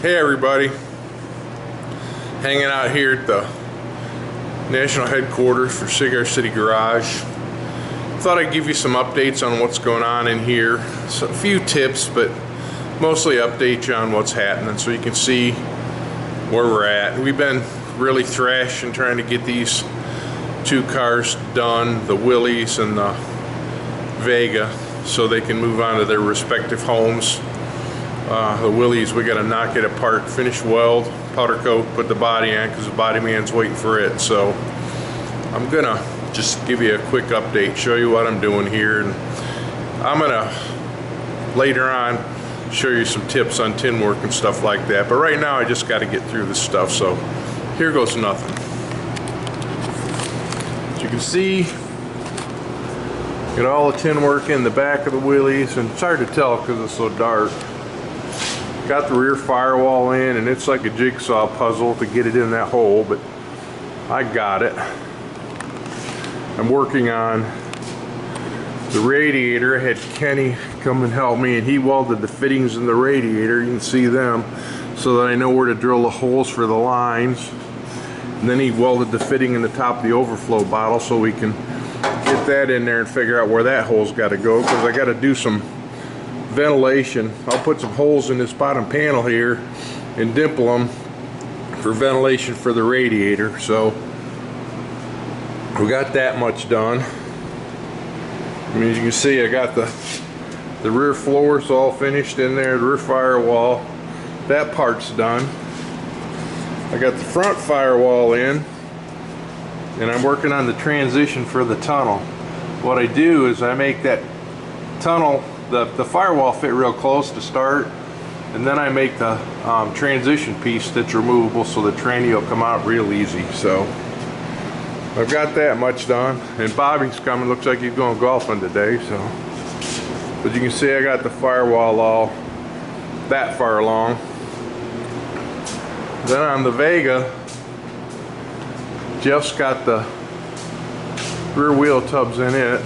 Hey everybody, hanging out here at the national headquarters for Cigar City Garage. Thought I'd give you some updates on what's going on in here. So a few tips, but mostly update you on what's happening so you can see where we're at. We've been really thrashing trying to get these two cars done, the Willys and the Vega, so they can move on to their respective homes. The Willys, we got to knock it apart, finish weld, powder coat, put the body on because the body man's waiting for it. So I'm gonna just give you a quick update, show you what I'm doing here, and I'm gonna later on show you some tips on tin work and stuff like that. But right now I just got to get through this stuff, so here goes nothing. As you can see, got all the tin work in the back of the Willys, and it's hard to tell because it's so dark. Got the rear firewall in, and it's like a jigsaw puzzle to get it in that hole, but I got it. I'm working on the radiator. I had Kenny come and help me, and he welded the fittings in the radiator. You can see them, so that I know where to drill the holes for the lines. And then he welded the fitting in the top of the overflow bottle so we can get that in there and figure out where that hole's got to go, because I got to do some ventilation. I'll put some holes in this bottom panel here and dimple them for ventilation for the radiator. So we got that much done. I mean, as you can see, I got the rear floors all finished in there, the rear firewall, that part's done. I got the front firewall in, and I'm working on the transition for the tunnel. What I do is I make that tunnel, the firewall fit real close to start, and then I make the transition piece that's removable so the tranny will come out real easy. So I've got that much done, and Bobby's coming. Looks like he's going golfing today. So, but you can see I got the firewall all that far along. Then on the Vega, Jeff's got the rear wheel tubs in it.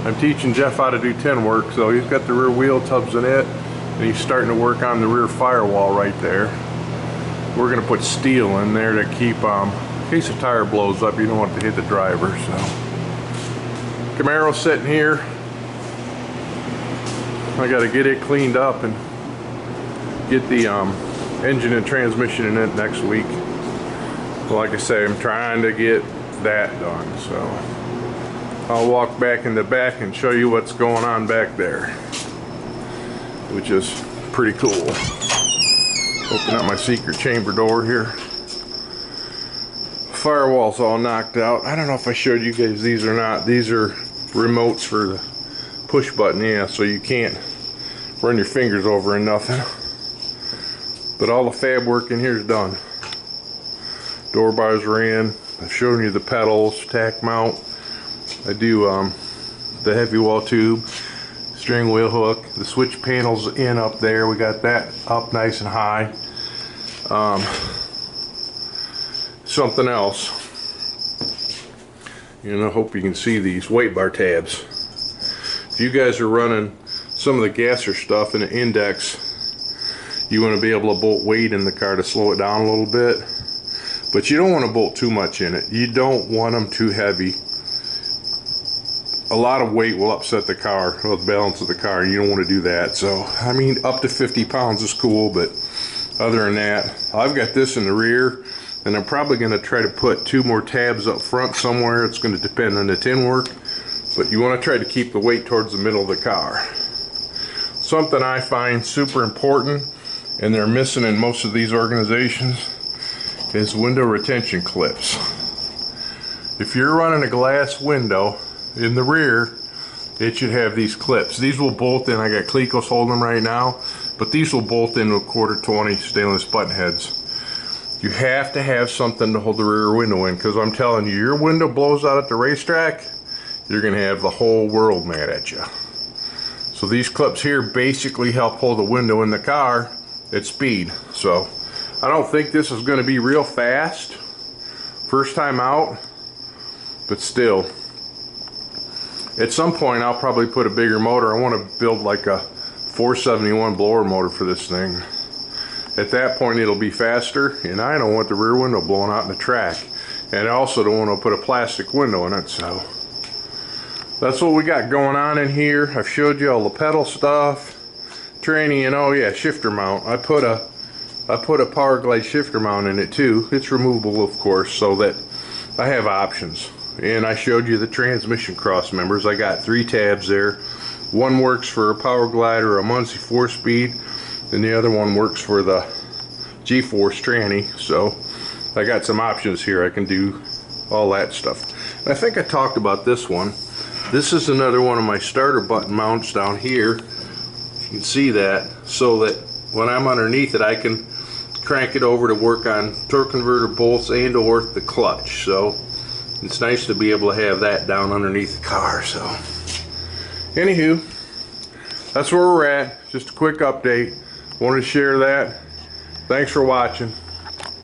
I'm teaching Jeff how to do tin work, so he's got the rear wheel tubs in it, and he's starting to work on the rear firewall right there. We're going to put steel in there to keep, in case the tire blows up, you don't want it to hit the driver. So Camaro's sitting here. I got to get it cleaned up and get the engine and transmission in it next week. Like I say, I'm trying to get that done, so I'll walk back in the back and show you what's going on back there, which is pretty cool. Open up my secret chamber door here. Firewall's all knocked out. I don't know if I showed you guys these or not. These are remotes for the push button, yeah, so you can't run your fingers over and nothing. But all the fab work in here is done. Door bars are in. I've shown you the pedals, tack mount. I do the heavy wall tube, steering wheel hook, the switch panels in up there. We got that up nice and high. Something else, I hope you can see these weight bar tabs. If you guys are running some of the gasser stuff in the index, you want to be able to bolt weight in the car to slow it down a little bit, but you don't want to bolt too much in it. You don't want them too heavy. A lot of weight will upset the car, or the balance of the car. You don't want to do that. So, I mean, up to 50 pounds is cool, but other than that, I've got this in the rear, and I'm probably going to try to put 2 more tabs up front somewhere. It's going to depend on the tin work, but you want to try to keep the weight towards the middle of the car. Something I find super important, and they're missing in most of these organizations, is window retention clips. If you're running a glass window in the rear, it should have these clips. These will bolt in. I got Clecos holding them right now, but these will bolt into a 1/4-20 stainless button heads. You have to have something to hold the rear window in, because I'm telling you, your window blows out at the racetrack, you're going to have the whole world mad at you. So these clips here basically help hold the window in the car at speed. So I don't think this is going to be real fast first time out, but still, at some point I'll probably put a bigger motor. I want to build like a 471 blower motor for this thing. at that point it'll be faster, and I don't want the rear window blowing out in the track. And I also don't want to put a plastic window in it, so that's what we got going on in here. I've showed you all the pedal stuff, tranny, and oh yeah, shifter mount. I put a Power Glide shifter mount in it too. It's removable, of course, so that I have options. And I showed you the transmission cross members. I got 3 tabs there. One works for a Power Glide or a Muncie 4-speed, and the other one works for the G-Force tranny. So I got some options here. I can do all that stuff. And I think I talked about this one. This is another one of my starter button mounts down here. You can see that, so that when I'm underneath it, I can crank it over to work on torque converter bolts and or the clutch. So it's nice to be able to have that down underneath the car. So anywho, that's where we're at. Just a quick update. Wanted to share that. Thanks for watching.